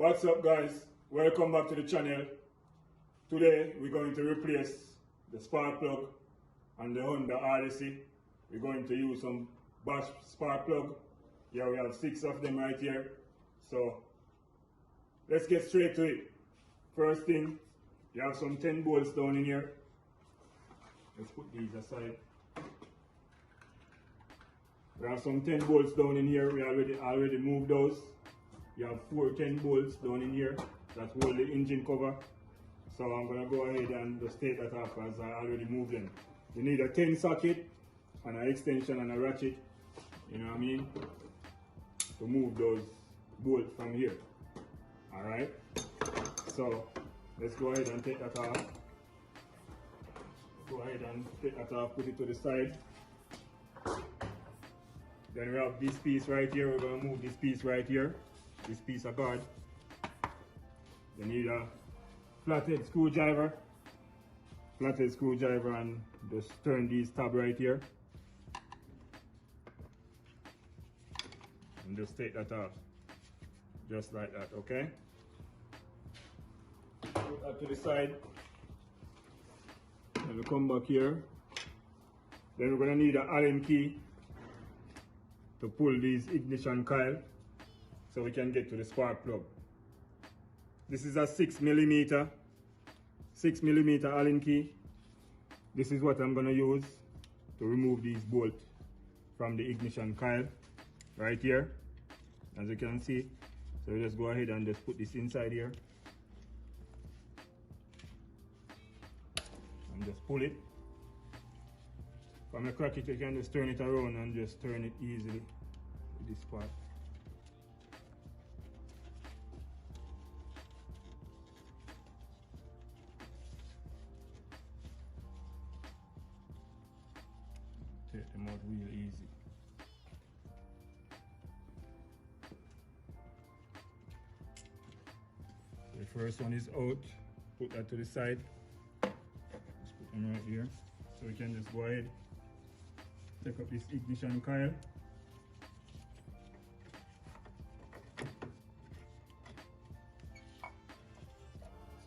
What's up, guys? Welcome back to the channel. Today we're going to replace the spark plug on the Honda Odyssey. We're going to use some Bosch spark plug. Yeah, we have 6 of them right here. So let's get straight to it. First thing, you have some 10 bolts down in here. Let's put these aside. We have some 10 bolts down in here. We already moved those. You have 4 10 bolts down in here that hold the engine cover. So I'm going to go ahead and just take that off as I already moved them. You need a 10 socket and an extension and a ratchet, you know what I mean, to move those bolts from here. Alright, so let's go ahead and take that off. Go ahead and take that off, put it to the side. Then we have this piece right here. We're going to move this piece right here. This piece of guard. You need a flathead screwdriver. Flathead screwdriver, and just turn these tab right here. And just take that off. Just like that, okay? Put that to the side. Then we come back here. Then we're going to need an Allen key to pull these ignition coil so we can get to the spark plug. This is a 6mm Allen key. This is what I'm going to use to remove these bolts from the ignition coil right here, as you can see. So we just go ahead and just put this inside here and just pull it. From the crack it, you can just turn it around and just turn it easily with this part. Take them out real easy. So the first one is out. Put that to the side. Just put them right here. So we can just go ahead, take up this ignition coil.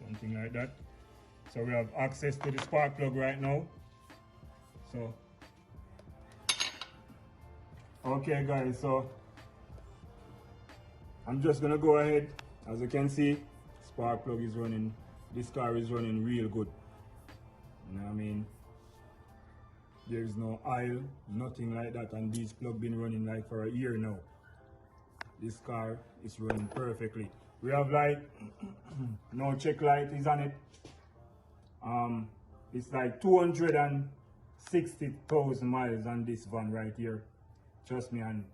Something like that. So we have access to the spark plug right now. So, okay guys, so I'm just gonna go ahead. As you can see, spark plug is running. This car is running real good. You know what I mean? There is no oil, nothing like that, and these plug been running like for a year now. This car is running perfectly. We have like no check light is on it. It's like 260,000 miles on this van right here. Trust me, and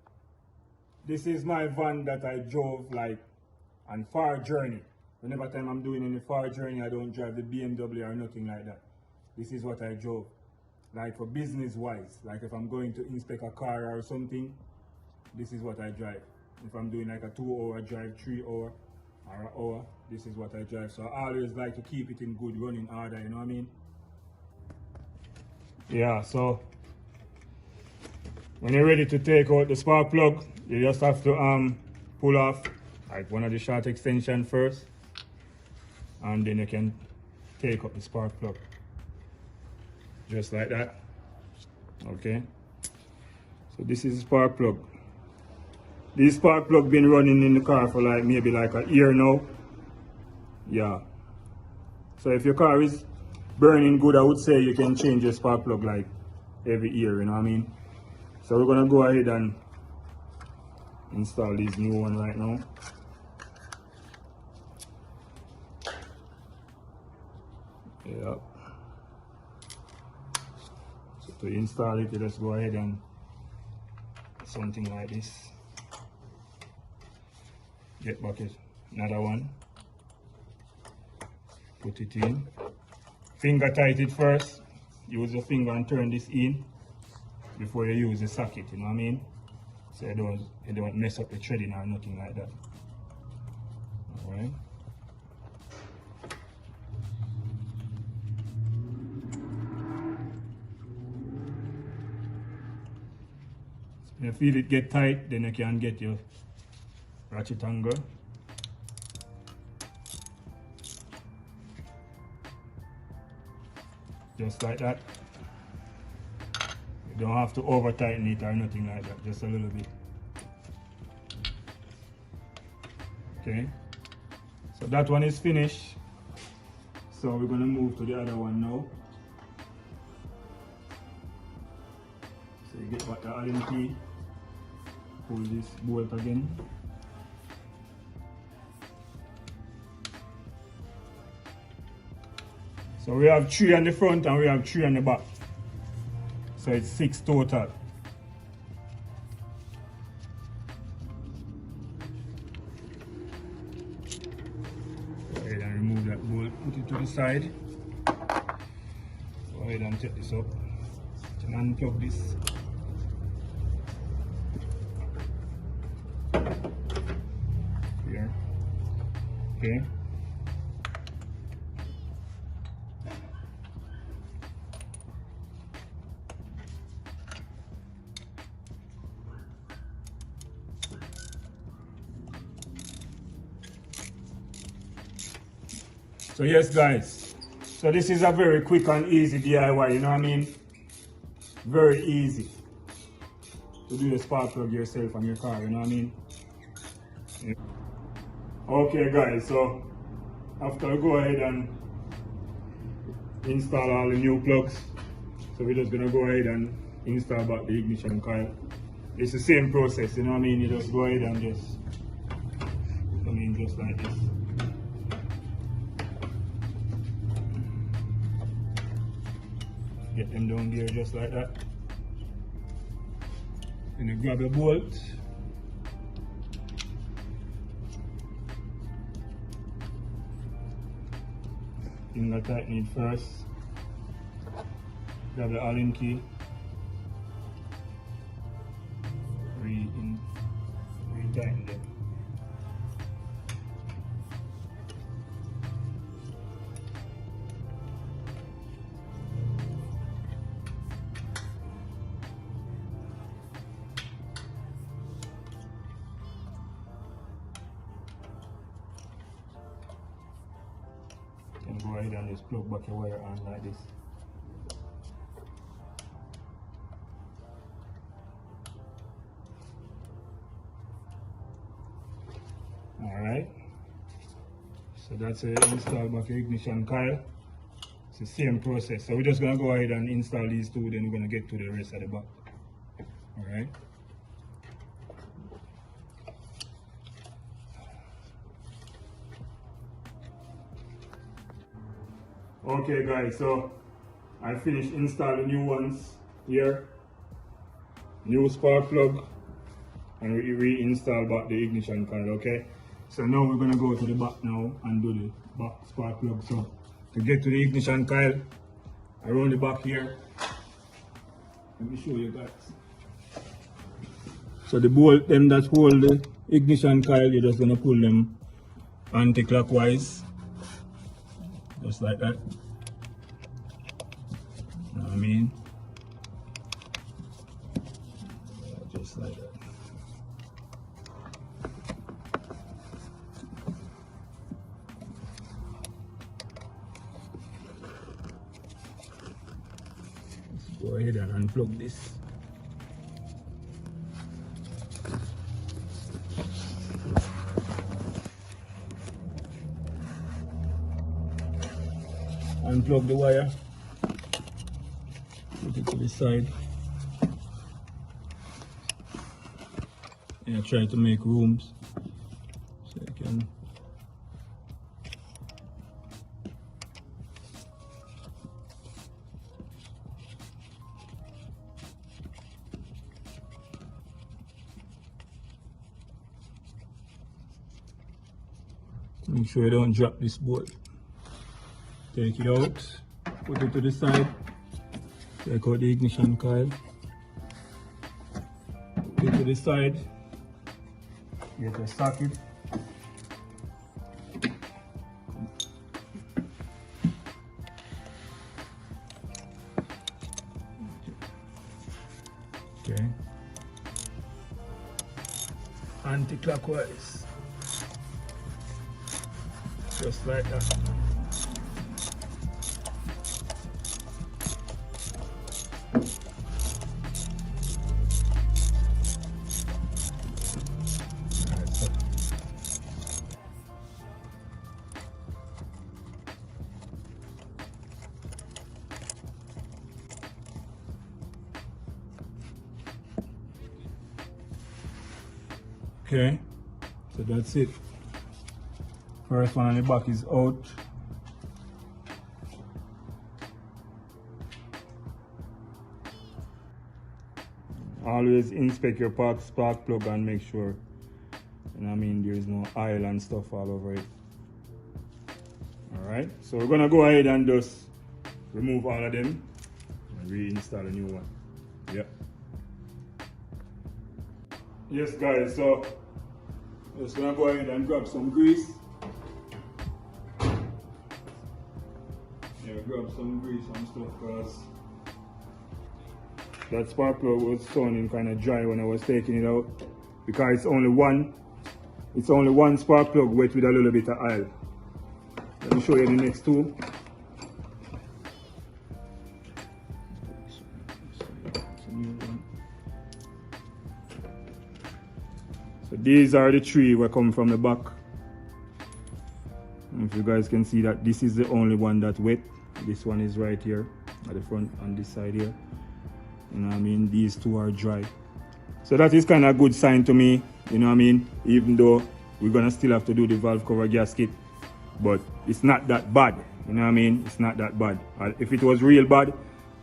this is my van that I drove like on far journey. Whenever time I'm doing any far journey, I don't drive the BMW or nothing like that. This is what I drove. Like for business wise, like if I'm going to inspect a car or something, this is what I drive. If I'm doing like a 2-hour drive, 3-hour or an hour, this is what I drive. So I always like to keep it in good running order, you know what I mean? Yeah, so when you're ready to take out the spark plug, you just have to pull off like one of the short extension first, and then you can take up the spark plug. Just like that. Okay, so this is the spark plug. This spark plug been running in the car for like maybe like a year now. Yeah, so if your car is burning good, I would say you can change your spark plug like every year, you know what I mean? So we're gonna go ahead and install this new one right now. Yeah. To install it, you just go ahead and something like this. Get bucket, another one. Put it in. Finger tight it first. Use your finger and turn this in before you use the socket, you know what I mean? So you don't mess up the threading or nothing like that. Alright. If you feel it get tight, then you can get your ratchet angle. Just like that. You don't have to over tighten it or nothing like that, just a little bit. Okay, so that one is finished. So we're gonna move to the other one now. So you get back the Allen key, pull this bolt again. So we have 3 on the front and we have 3 on the back. So it's 6 total. Go ahead and remove that bolt, put it to the side. Go ahead and take this up. And unplug this. Here. Okay. So yes guys, so this is a very quick and easy DIY, you know what I mean? Very easy to do the spark plug yourself on your car, you know what I mean? Yeah. Okay guys, so after I go ahead and install all the new plugs, so we're just gonna go ahead and install back the ignition coil. It's the same process, you know what I mean? You just go ahead and just like this. Get them down there just like that. And you grab a bolt. Finger tighten it first. Grab the Allen key. Re-tighten them. And go ahead and just plug back your wire on like this. Alright, so that's a install back your ignition coil. It's the same process. So we're just gonna go ahead and install these two, then we're gonna get to the rest of the back. Alright. Okay guys, so I finished installing new ones here. New spark plug, and we reinstall back the ignition coil, okay? So now we're gonna go to the back now and do the back spark plug. So to get to the ignition coil, around the back here, let me show you guys. So the bolt them that hold the ignition coil, you're just gonna pull them anti-clockwise, just like that. You know what I mean? Just like that. Let's go ahead and unplug this. Unplug the wire, put it to the side. Yeah, try to make rooms so you can make sure you don't drop this bolt. Take it out, put it to the side, take out the ignition coil, put it to the side, get a socket, okay, anti-clockwise, just like that. Okay, so that's it. First one on the back is out. Always inspect your spark plug and make sure, you know what I mean, there is no oil and stuff all over it. Alright, so we're gonna go ahead and just remove all of them and reinstall a new one. Yep. Yes guys, so just gonna go ahead and grab some grease. Yeah, grab some grease and stuff because that spark plug was sounding kind of dry when I was taking it out, because it's only one spark plug wet with a little bit of oil. Let me show you the next two. So these are the three that come from the back. And if you guys can see that this is the only one that's wet. This one is right here at the front on this side here. You know what I mean? These two are dry. So that is kind of a good sign to me, you know what I mean? Even though we're gonna still have to do the valve cover gasket, but it's not that bad, you know what I mean? It's not that bad. If it was real bad,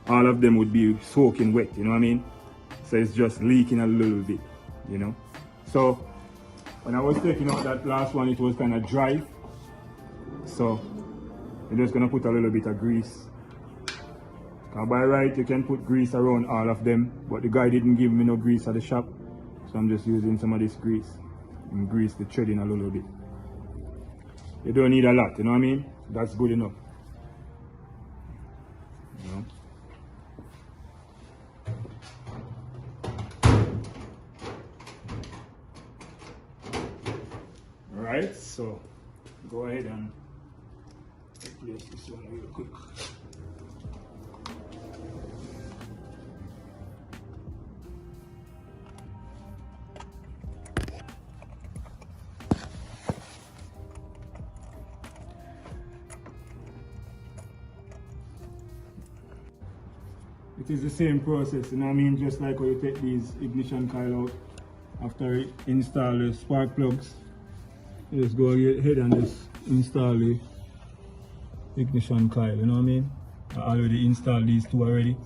all of them would be soaking wet, you know what I mean? So it's just leaking a little bit, you know? So when I was taking out that last one, it was kind of dry. So I'm just gonna put a little bit of grease. By right, you can put grease around all of them, but the guy didn't give me no grease at the shop, so I'm just using some of this grease and grease the threading a little bit. You don't need a lot, you know what I mean? That's good enough. You know? Alright, so go ahead and replace this one real quick. It is the same process, you know what I mean? Just like when you take these ignition coil out after you install the spark plugs. You just go ahead and just install the ignition coil, you know what I mean? I already installed these two already.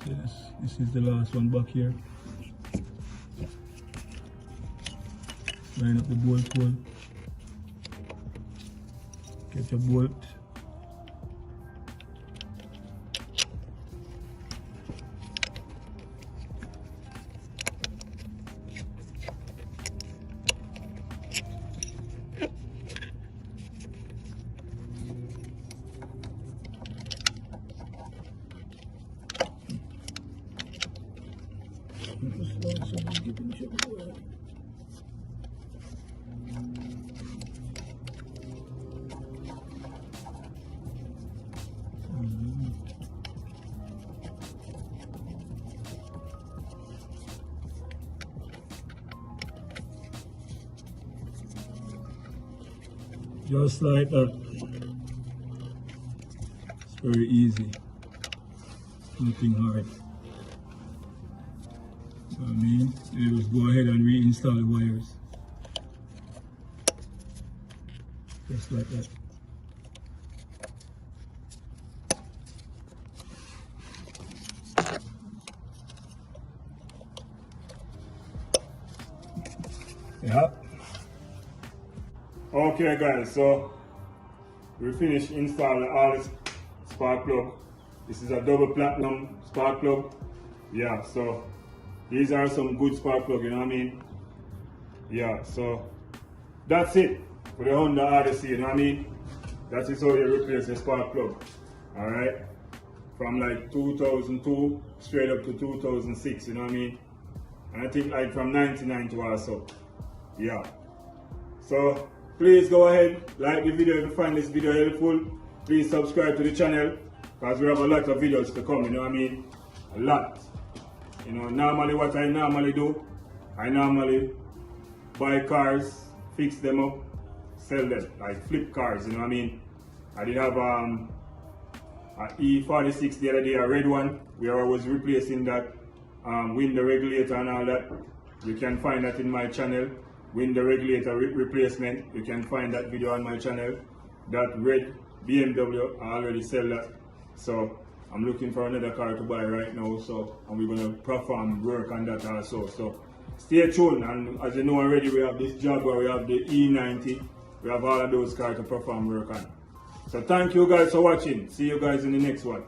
So this is the last one back here. Line up the bolt hole. Get your bolt. Just like that. It's very easy. Nothing hard. So I mean, you just go ahead and reinstall the wires. Just like that. Yeah. Okay guys, so we finished installing all the spark plug. This is a double platinum spark plug. Yeah, so these are some good spark plug, you know what I mean? Yeah, so that's it for the Honda Odyssey, you know what I mean? That is how you replace the spark plug. Alright? From like 2002 straight up to 2006, you know what I mean? And I think like from 99 to also. Yeah. So please go ahead, like the video if you find this video helpful. Please subscribe to the channel because we have a lot of videos to come, you know what I mean? A lot. You know, normally what I normally do, I normally buy cars, fix them up, sell them, like flip cars, you know what I mean? I did have an E46 the other day, a red one, where I was replacing that window regulator and all that. You can find that in my channel, window regulator replacement. You can find that video on my channel. That red BMW, I already sell that. So I'm looking for another car to buy right now. So, and we're gonna perform work on that also. So stay tuned. And as you know already, we have this Jaguar, we have the E90, we have all of those cars to perform work on. So thank you guys for watching. See you guys in the next one.